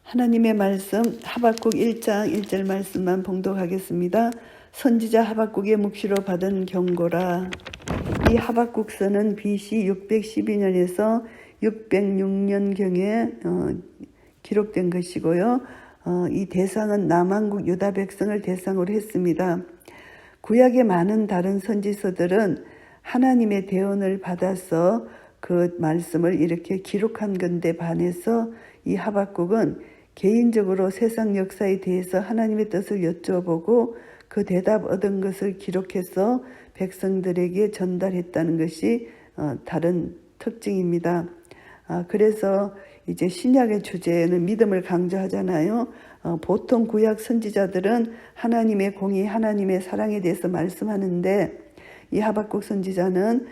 하나님의 말씀 하박국 1장 1절 말씀만 봉독하겠습니다. 선지자 하박국의 묵시로 받은 경고라. 이 하박국서는 BC 612년에서 606년경에 기록된 것이고요. 이 대상은 남왕국 유다 백성을 대상으로 했습니다. 구약의 많은 다른 선지서들은 하나님의 대언을 받아서 그 말씀을 이렇게 기록한 건데 반해서 이 하박국은 개인적으로 세상 역사에 대해서 하나님의 뜻을 여쭤보고 그 대답 얻은 것을 기록해서 백성들에게 전달했다는 것이 다른 특징입니다. 그래서 이제 신약의 주제는 믿음을 강조하잖아요. 보통 구약 선지자들은 하나님의 공의, 하나님의 사랑에 대해서 말씀하는데 이 하박국 선지자는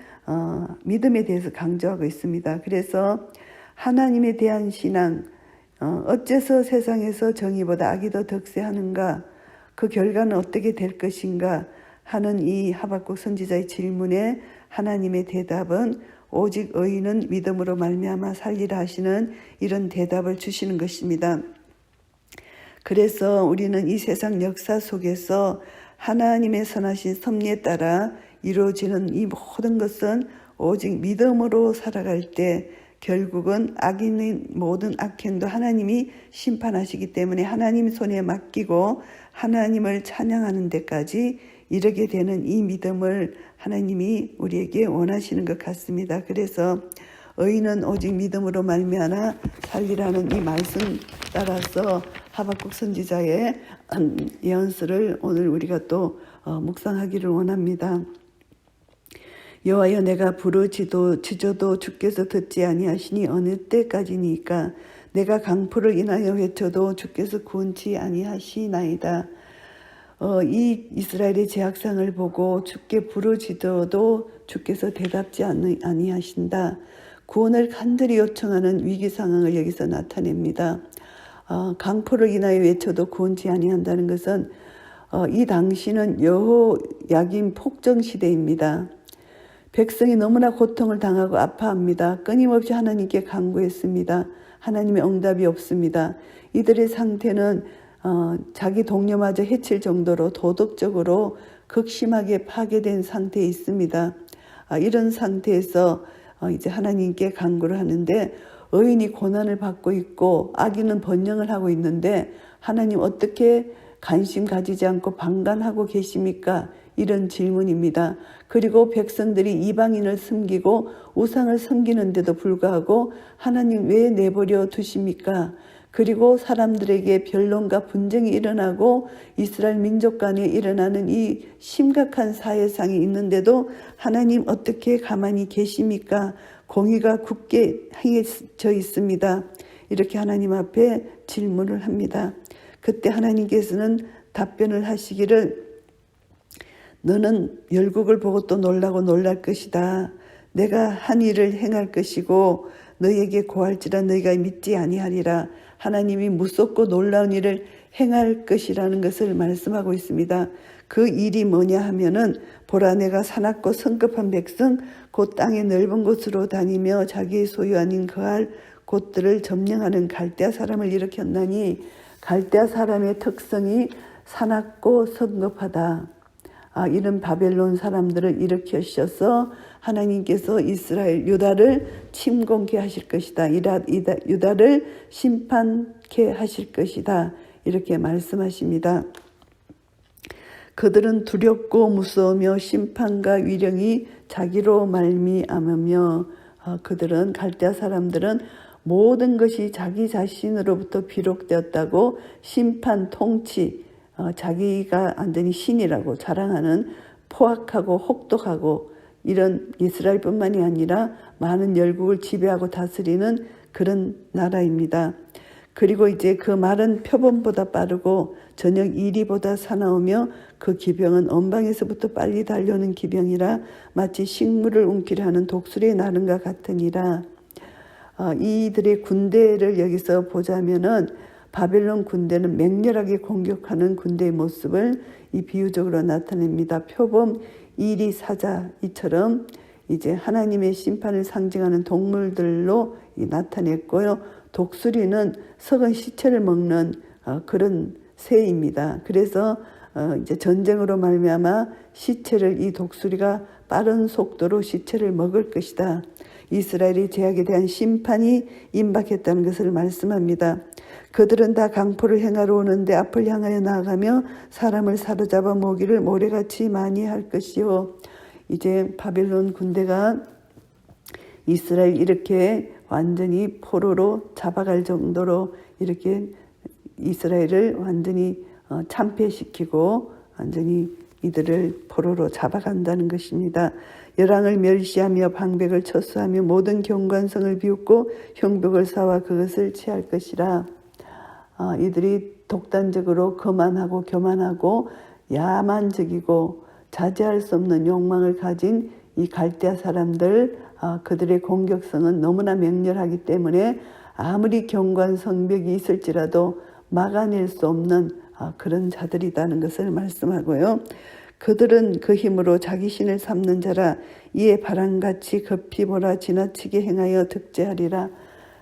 믿음에 대해서 강조하고 있습니다. 그래서 하나님에 대한 신앙, 어째서 세상에서 정의보다 악이 더 득세하는가, 그 결과는 어떻게 될 것인가 하는 이 하박국 선지자의 질문에 하나님의 대답은 오직 의인은 믿음으로 말미암아 살리라 하시는 이런 대답을 주시는 것입니다. 그래서 우리는 이 세상 역사 속에서 하나님의 선하신 섭리에 따라 이루어지는 이 모든 것은 오직 믿음으로 살아갈 때 결국은 악인의 모든 악행도 하나님이 심판하시기 때문에 하나님 손에 맡기고 하나님을 찬양하는 데까지 이르게 되는 이 믿음을 하나님이 우리에게 원하시는 것 같습니다. 그래서 의인은 오직 믿음으로 말미암아 살리라는 이 말씀 따라서 하박국 선지자의 예언서를 오늘 우리가 또 묵상하기를 원합니다. 여호와여, 내가 부르짖어도 주께서 듣지 아니하시니 어느 때까지니까? 내가 강포를 인하여 외쳐도 주께서 구원치 아니하시나이다. 이 이스라엘의 제약상을 보고 주께 부르짖어도 주께서 대답지 아니하신다. 구원을 간절히 요청하는 위기 상황을 여기서 나타냅니다. 강포를 인하여 외쳐도 구원치 아니한다는 것은 이 당시는 여호야김 폭정 시대입니다. 백성이 너무나 고통을 당하고 아파합니다. 끊임없이 하나님께 간구했습니다. 하나님의 응답이 없습니다. 이들의 상태는 자기 동료마저 해칠 정도로 도덕적으로 극심하게 파괴된 상태에 있습니다. 이런 상태에서 이제 하나님께 간구를 하는데 의인이 고난을 받고 있고 악인은 번영을 하고 있는데 하나님 어떻게 관심 가지지 않고 방관하고 계십니까? 이런 질문입니다. 그리고 백성들이 이방인을 섬기고 우상을 섬기는데도 불구하고 하나님 왜 내버려 두십니까? 그리고 사람들에게 변론과 분쟁이 일어나고 이스라엘 민족 간에 일어나는 이 심각한 사회상이 있는데도 하나님 어떻게 가만히 계십니까? 공의가 굳게 행해져 있습니다. 이렇게 하나님 앞에 질문을 합니다. 그때 하나님께서는 답변을 하시기를 너는 열국을 보고 또 놀랄 것이다. 내가 한 일을 행할 것이고 너희에게 고할지라 너희가 믿지 아니하리라. 하나님이 무섭고 놀라운 일을 행할 것이라는 것을 말씀하고 있습니다. 그 일이 뭐냐 하면은 보라, 내가 사납고 성급한 백성 곧 땅의 넓은 곳으로 다니며 자기의 소유 아닌 거할 곳들을 점령하는 갈대아 사람을 일으켰나니 갈대아 사람의 특성이 사납고 성급하다. 이런 바벨론 사람들을 일으키셔서 하나님께서 이스라엘 유다를 침공케 하실 것이다. 유다를 심판케 하실 것이다. 이렇게 말씀하십니다. 그들은 두렵고 무서우며 심판과 위령이 자기로 말미암으며 그들은 갈대아 사람들은 모든 것이 자기 자신으로부터 비롯되었다고 심판, 통치, 자기가 완전히 신이라고 자랑하는 포악하고 혹독하고 이런 이스라엘뿐만이 아니라 많은 열국을 지배하고 다스리는 그런 나라입니다. 그리고 이제 그 말은 표범보다 빠르고 저녁 이리보다 사나우며 그 기병은 언방에서부터 빨리 달려오는 기병이라 마치 식물을 움키려 하는 독수리의 나름과 같으니라. 이들의 군대를 여기서 보자면은 바벨론 군대는 맹렬하게 공격하는 군대의 모습을 이 비유적으로 나타냅니다. 표범, 이리, 사자 이처럼 이제 하나님의 심판을 상징하는 동물들로 나타냈고요. 독수리는 썩은 시체를 먹는 그런 새입니다. 그래서 이제 전쟁으로 말미암아 시체를 이 독수리가 빠른 속도로 시체를 먹을 것이다. 이스라엘의 죄악에 대한 심판이 임박했다는 것을 말씀합니다. 그들은 다 강포를 행하러 오는데 앞을 향하여 나아가며 사람을 사로잡아 모기를 모래같이 많이 할 것이요. 이제 바벨론 군대가 이스라엘 이렇게 완전히 포로로 잡아갈 정도로 이렇게 이스라엘을 완전히 참패시키고 완전히 이들을 포로로 잡아간다는 것입니다. 열왕을 멸시하며 방백을 처수하며 모든 경관성을 비웃고 형벽을 쌓아 그것을 취할 것이라. 이들이 독단적으로 거만하고 교만하고 야만적이고 자제할 수 없는 욕망을 가진 이 갈대아 사람들, 그들의 공격성은 너무나 맹렬하기 때문에 아무리 경관 성벽이 있을지라도 막아낼 수 없는 그런 자들이라는 것을 말씀하고요. 그들은 그 힘으로 자기 신을 삼는 자라. 이에 바람같이 급히 몰아 지나치게 행하여 득제하리라.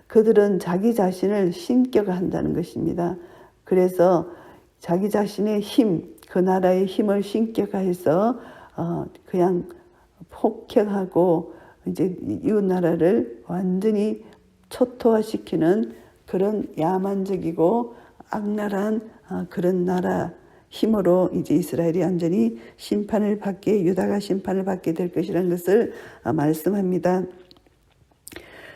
그들은 자기 자신을 신격화 한다는 것입니다. 그래서 자기 자신의 힘, 그 나라의 힘을 신격화해서 그냥 폭격하고 이제 이웃 나라를 완전히 초토화시키는 그런 야만적이고 악랄한 그런 나라 힘으로 이제 이스라엘이 완전히 심판을 받게, 유다가 심판을 받게 될 것이라는 것을 말씀합니다.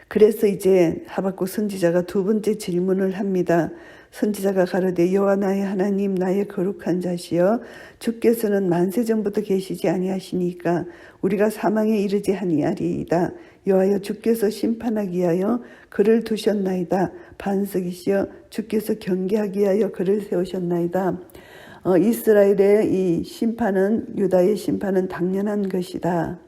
그래서 이제 하박국 선지자가 두 번째 질문을 합니다. 선지자가 가로되 여호와 나의 하나님 나의 거룩한 자시여 주께서는 만세 전부터 계시지 아니하시니까 우리가 사망에 이르지 아니하리이다. 여호와여 주께서 심판하기 위하여 그를 두셨나이다. 반석이시여 주께서 경계하기 위하여 그를 세우셨나이다. 이스라엘의 이 심판은, 유다의 심판은 당연한 것이다.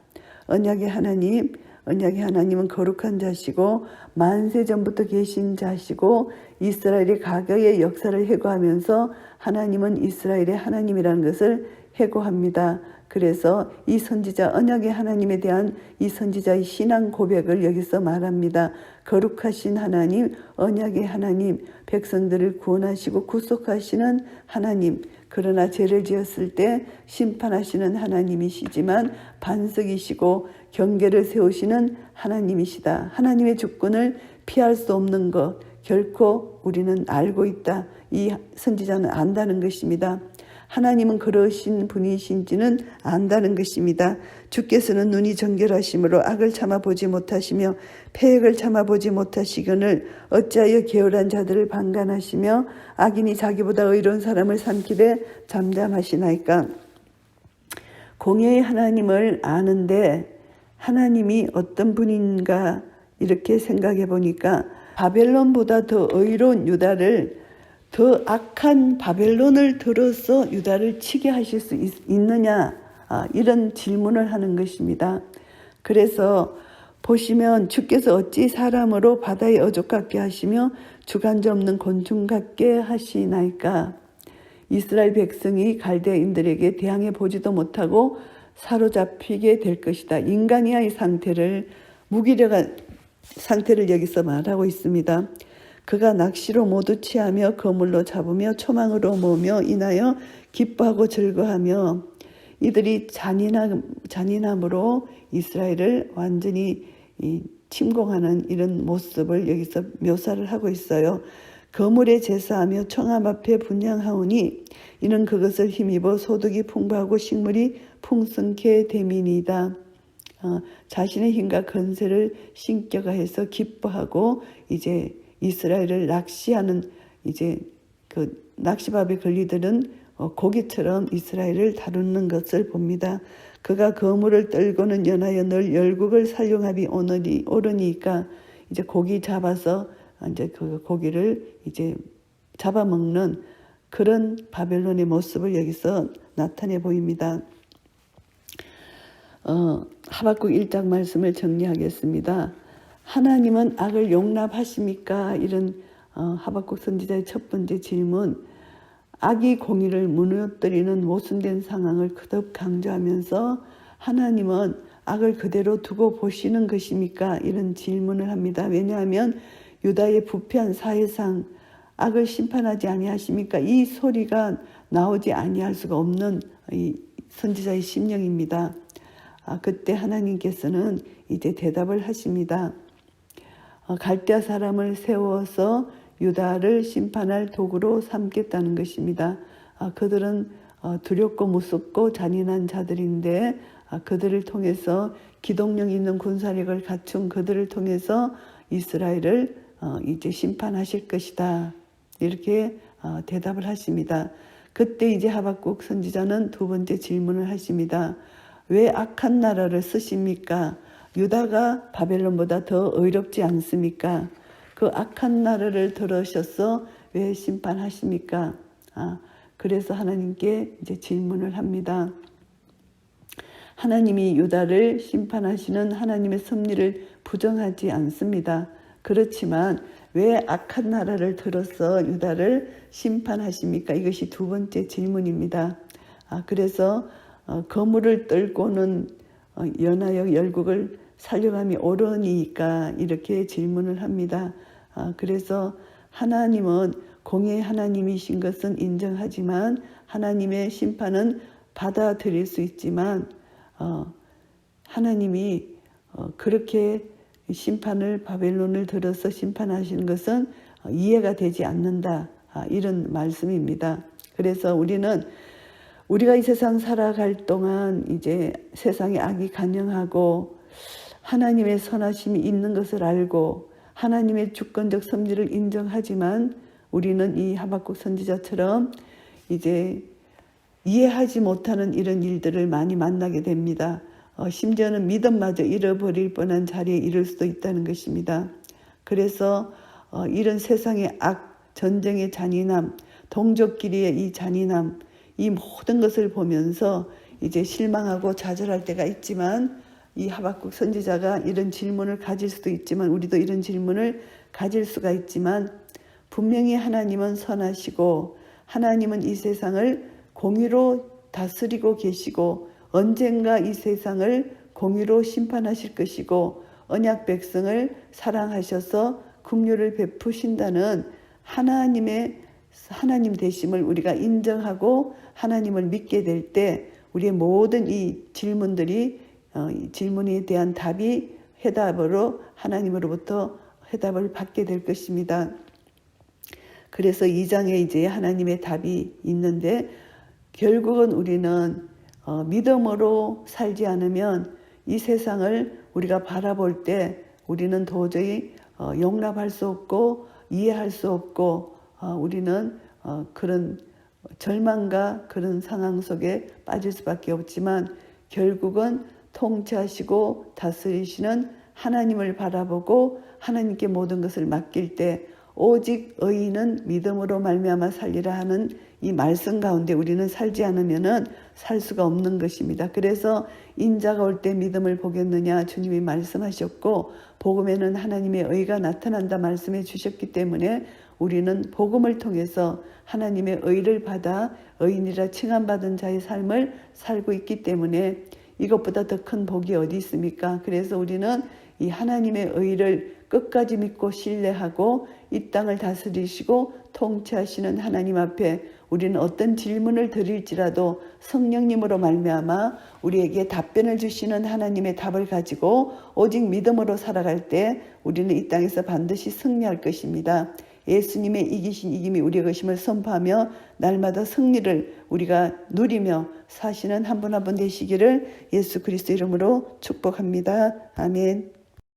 언약의 하나님은 거룩한 자시고 만세 전부터 계신 자시고 이스라엘의 과거의 역사를 회고하면서 하나님은 이스라엘의 하나님이라는 것을 회고합니다. 그래서 이 선지자, 언약의 하나님에 대한 이 선지자의 신앙 고백을 여기서 말합니다. 거룩하신 하나님, 언약의 하나님, 백성들을 구원하시고 구속하시는 하나님, 그러나 죄를 지었을 때 심판하시는 하나님이시지만 반석이시고 경계를 세우시는 하나님이시다. 하나님의 주권을 피할 수 없는 것 결코 우리는 알고 있다. 이 선지자는 안다는 것입니다. 하나님은 그러신 분이신지는 안다는 것입니다. 주께서는 눈이 정결하심으로 악을 참아보지 못하시며 패역을 참아보지 못하시거늘 어찌하여 게으른 자들을 방관하시며 악인이 자기보다 의로운 사람을 삼키되 잠잠하시나이까. 공의의 하나님을 아는데 하나님이 어떤 분인가 이렇게 생각해 보니까 바벨론보다 더 의로운 유다를, 더 악한 바벨론을 들어서 유다를 치게 하실 수 있느냐, 이런 질문을 하는 것입니다. 그래서 보시면 주께서 어찌 사람으로 바다의 어족 같게 하시며 주관자 없는 곤충 같게 하시나이까. 이스라엘 백성이 갈대인들에게 대항해 보지도 못하고 사로잡히게 될 것이다. 인간이야의 상태를, 무기력한 상태를 여기서 말하고 있습니다. 그가 낚시로 모두 취하며 거물로 잡으며 초망으로 모으며 인하여 기뻐하고 즐거하며, 이들이 잔인함으로 이스라엘을 완전히 침공하는 이런 모습을 여기서 묘사를 하고 있어요. 거물에 제사하며 청함 앞에 분향하오니 이는 그것을 힘입어 소득이 풍부하고 식물이 풍성케 됨이니이다. 자신의 힘과 건세를 신격화해서 기뻐하고 이제 이스라엘을 낚시하는, 이제 그 낚시밥에 걸리들은 고기처럼 이스라엘을 다루는 것을 봅니다. 그가 거물을 떨고는 연하여 늘 열국을 살용하비 오르니까 이제 고기 잡아서 이제 그 고기를 이제 잡아먹는 그런 바벨론의 모습을 여기서 나타내 보입니다. 하박국 1장 말씀을 정리하겠습니다. 하나님은 악을 용납하십니까? 이런 하박국 선지자의 첫 번째 질문. 악이 공의를 무너뜨리는 모순된 상황을 거듭 강조하면서 하나님은 악을 그대로 두고 보시는 것입니까? 이런 질문을 합니다. 왜냐하면 유다의 부패한 사회상 악을 심판하지 아니하십니까? 이 소리가 나오지 아니할 수가 없는 이 선지자의 심령입니다. 그때 하나님께서는 이제 대답을 하십니다. 갈대아 사람을 세워서 유다를 심판할 도구로 삼겠다는 것입니다. 그들은 두렵고 무섭고 잔인한 자들인데 그들을 통해서 기동력 있는 군사력을 갖춘 그들을 통해서 이스라엘을 이제 심판하실 것이다. 이렇게 대답을 하십니다. 그때 이제 하박국 선지자는 두 번째 질문을 하십니다. 왜 악한 나라를 쓰십니까? 유다가 바벨론보다 더 의롭지 않습니까? 그 악한 나라를 들으셔서 왜 심판하십니까? 그래서 하나님께 이제 질문을 합니다. 하나님이 유다를 심판하시는 하나님의 섭리를 부정하지 않습니다. 그렇지만 왜 악한 나라를 들어서 유다를 심판하십니까? 이것이 두 번째 질문입니다. 그래서 거물을 떨고는 연하여 열국을 살려감이 옳으니까 이렇게 질문을 합니다. 그래서 하나님은 공의의 하나님이신 것은 인정하지만 하나님의 심판은 받아들일 수 있지만 하나님이 그렇게 심판을 바벨론을 들어서 심판하시는 것은 이해가 되지 않는다. 이런 말씀입니다. 그래서 우리가 이 세상 살아갈 동안 이제 세상에 악이 간영하고 하나님의 선하심이 있는 것을 알고 하나님의 주권적 섭리를 인정하지만 우리는 이 하박국 선지자처럼 이제 이해하지 못하는 이런 일들을 많이 만나게 됩니다. 심지어는 믿음마저 잃어버릴 뻔한 자리에 이를 수도 있다는 것입니다. 그래서 이런 세상의 악, 전쟁의 잔인함, 동족끼리의 이 잔인함, 이 모든 것을 보면서 이제 실망하고 좌절할 때가 있지만 이 하박국 선지자가 이런 질문을 가질 수도 있지만 우리도 이런 질문을 가질 수가 있지만 분명히 하나님은 선하시고 하나님은 이 세상을 공의로 다스리고 계시고 언젠가 이 세상을 공의로 심판하실 것이고 언약 백성을 사랑하셔서 긍휼을 베푸신다는 하나님 되심을 우리가 인정하고 하나님을 믿게 될 때 우리의 모든 이 질문에 대한 답이 해답으로 하나님으로부터 해답을 받게 될 것입니다. 그래서 2장에 이제 하나님의 답이 있는데 결국은 우리는 믿음으로 살지 않으면 이 세상을 우리가 바라볼 때 우리는 도저히 용납할 수 없고 이해할 수 없고 우리는 그런 절망과 그런 상황 속에 빠질 수밖에 없지만 결국은 통치하시고 다스리시는 하나님을 바라보고 하나님께 모든 것을 맡길 때 오직 의인은 믿음으로 말미암아 살리라 하는 이 말씀 가운데 우리는 살지 않으면은 살 수가 없는 것입니다. 그래서 인자가 올 때 믿음을 보겠느냐 주님이 말씀하셨고 복음에는 하나님의 의가 나타난다 말씀해 주셨기 때문에 우리는 복음을 통해서 하나님의 의를 받아 의인이라 칭함받은 자의 삶을 살고 있기 때문에 이것보다 더 큰 복이 어디 있습니까? 그래서 우리는 이 하나님의 의를 끝까지 믿고 신뢰하고 이 땅을 다스리시고 통치하시는 하나님 앞에 우리는 어떤 질문을 드릴지라도 성령님으로 말미암아 우리에게 답변을 주시는 하나님의 답을 가지고 오직 믿음으로 살아갈 때 우리는 이 땅에서 반드시 승리할 것입니다. 예수님의 이기신 이김이 우리의 것임을 선포하며 날마다 승리를 우리가 누리며 사시는 한 분 한 분 되시기를 예수 그리스도 이름으로 축복합니다. 아멘.